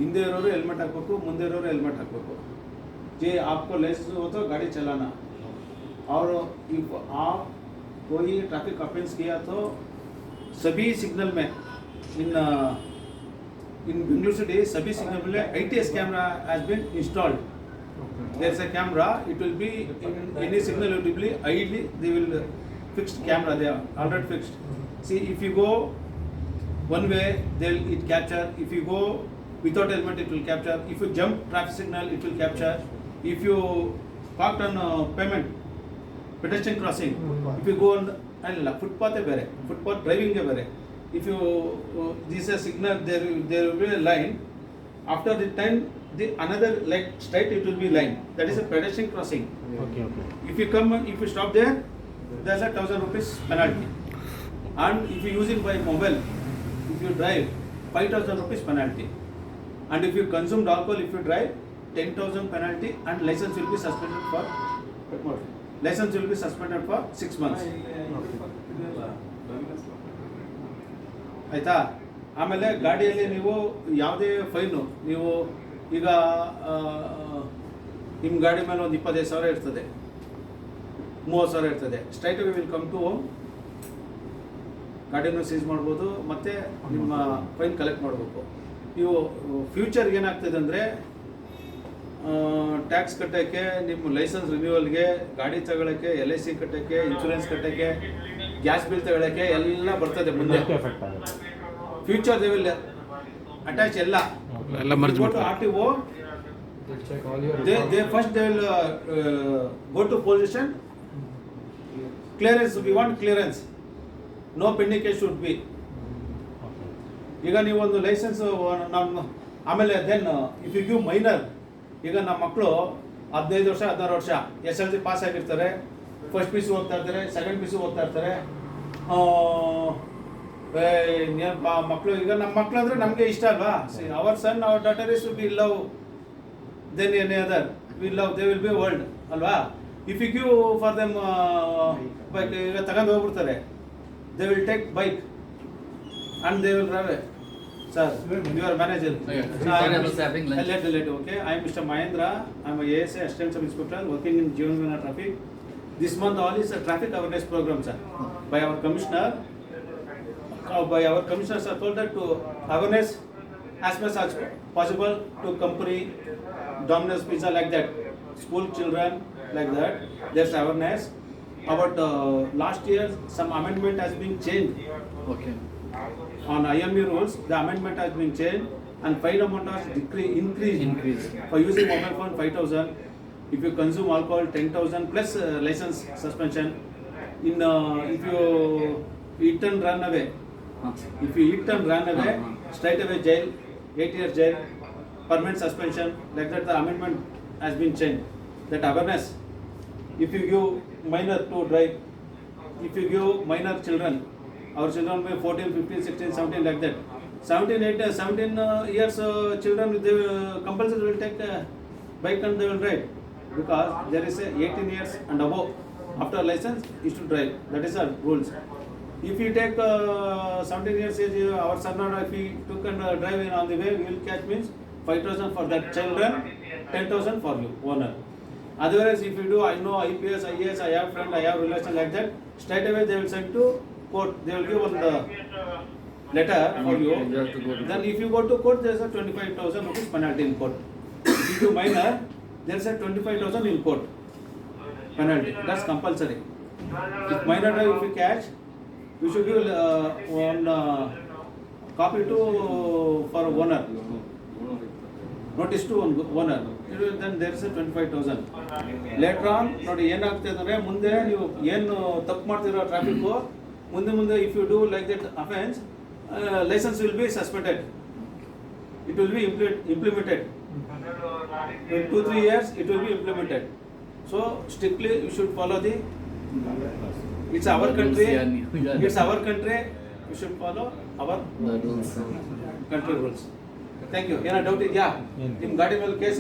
ಹಿಂದೆ इरोರು हेलमेट ಹಾಕಬೇಕು, ಮುಂದೆ इरोರು हेलमेट ಹಾಕಬೇಕು. जी आपको लाइसेंस हो तो गाड़ी चलाना, और if आप कोई ट्रैफिक ऑफेंस किया तो सभी सिग्नल में in Bengaluru city सभी सिग्नल में ITS camera has been installed. There is a camera, it will be in any signal, it will be ideally they will fixed camera, they are already fixed. See, if you go one way, it capture. If you go without helmet, it will capture. If you jump traffic signal, it will capture. If you parked on payment, pedestrian crossing, if you go on footpath ಬೇರೆ, footpath driving ಬೇರೆ. If you this is a signal, there will be a line. After the time, the another like straight, it will be line. That is a pedestrian crossing. Okay. If you stop there, there's a 1,000 rupees penalty. And if you use it by mobile, if you drive, 5,000 rupees penalty. And if you consumed alcohol, if you drive, 10,000 penalty, and license will be suspended for 6 months. ಆಯಿತಾ? ಆಮೇಲೆ ಗಾಡಿಯಲ್ಲಿ ನೀವು ಯಾವುದೇ fine, ನೀವು ಈಗ ನಿಮ್ಮ ಗಾಡಿ ಮೇಲೆ ಒಂದು 25,000 ಇರ್ತದೆ, 30,000 ಇರ್ತದೆ, straight away will come to home, ಗಾಡಿನೂ ಸೀಸ್ ಮಾಡ್ಬೋದು, ಮತ್ತು ನಿಮ್ಮ ಫೈನ್ ಕಲೆಕ್ಟ್ ಮಾಡಬೇಕು. ನೀವು ಫ್ಯೂಚರ್ಗೆ ಏನಾಗ್ತದೆ ಅಂದರೆ, ಟ್ಯಾಕ್ಸ್ ಕಟ್ಟೋಕ್ಕೆ, ನಿಮ್ಮ ಲೈಸೆನ್ಸ್ ರಿನ್ಯೂವಲ್ಗೆ, ಗಾಡಿ ತಗೊಳ್ಳೋಕ್ಕೆ, LIC ಕಟ್ಟೋಕ್ಕೆ, ಇನ್ಶೂರೆನ್ಸ್ ಕಟ್ಟೋಕ್ಕೆ, ಗ್ಯಾಸ್ ಬಿಲ್ ತಗೊಳ್ಳೋಕ್ಕೆ ಎಲ್ಲ ಬರ್ತದೆ ಮುಂದೆ. ಫ್ಯೂಚರ್ ದೇ ವಿಲ್ ಅಟ್ಯಾಚ್ ಎಲ್ಲ ಮರ್ಜ್ ಮಾಡ್ತಾರೆ. RTO, they first they will go to position clearance. We want clearance, no pending case should be. ಈಗ ನೀವೊಂದು ಲೈಸೆನ್ಸ್ ನಮ್ಮ ಆಮೇಲೆ then if you give minor, ಈಗ ನಮ್ಮ ಮಕ್ಕಳು 15 ವರ್ಷ 16 ವರ್ಷ SLC ಪಾಸ್ ಆಗಿರ್ತಾರೆ, ಫಸ್ಟ್ PC ಓದ್ತಾ ಇರ್ತಾರೆ, ಸೆಕೆಂಡ್ PC ಓದ್ತಾ ಇರ್ತಾರೆ. ಮಕ್ಕಳು, ಈಗ ನಮ್ಮ ಮಕ್ಕಳು ಅಂದರೆ ನಮಗೆ ಇಷ್ಟ ಅಲ್ವಾ? Our son our daughter is we love than any other, we love, they will be world ಅಲ್ವಾ? If you give for them bike, ಈಗ ತಗೊಂಡು ಹೋಗ್ಬಿಡ್ತಾರೆ, they will take bike and they will drive it. Sir, you are manager. Okay. Okay, I am Mr. Mahendra. I am a ASA Assistant Sub Inspector working in Jeevanvana Traffic. This month all is a traffic awareness program, sir. By our commissioner, sir, told that to awareness as much as possible to company, Domino's Pizza, like that, school children, like that. There's awareness about last year some amendment has been changed. Okay. On IME rules, the amendment has been changed, and fine amount has increased. For using mobile phone, 5,000. If you consume alcohol, 10,000 plus license suspension. If you eat and run away, straight away jail, 8 years jail, permanent suspension. Like that, the amendment has been changed. That awareness. If you give minor to drive, if you give minor children, our children may 14, 15, 16, 17, like that. 17 years children, they compulsory will take bike and they will drive, because there is a 18 years and above after license is to drive. That is our rules. If you take 17 years age, our son or if he took and drive on the way, we will catch, means 5,000 for that children, 10,000 for you owner. Otherwise, if you do, I know IPS, IAS, I have friend, I have relation, like that, straight away they will send to court. They will give one the letter for you. Then if you go to court, there is a 25,000 rupees penalty in court. If you do minor, there is a 25,000 in court penalty. That's compulsory. If minor drive, if you catch, you should give one copy to for owner. Notice to owner. Then there is a 25,000. Later on, ನೋಡಿ ಏನಾಗ್ತದೆ ಅಂದರೆ, ಮುಂದೆ ನೀವು ಏನು ತಪ್ಪು ಮಾಡ್ತಿರೋ traffic, ಮುಂದೆ if you do like that offense, license will be suspended. It will be implemented. In 2-3 years, it will be implemented. So strictly you should follow the. It's our country. It's our country. You should follow our country rules. Thank you. Any doubt? Yeah. ನಿಮ್ಮ ಗಾಡಿ ಮೇಲೆ case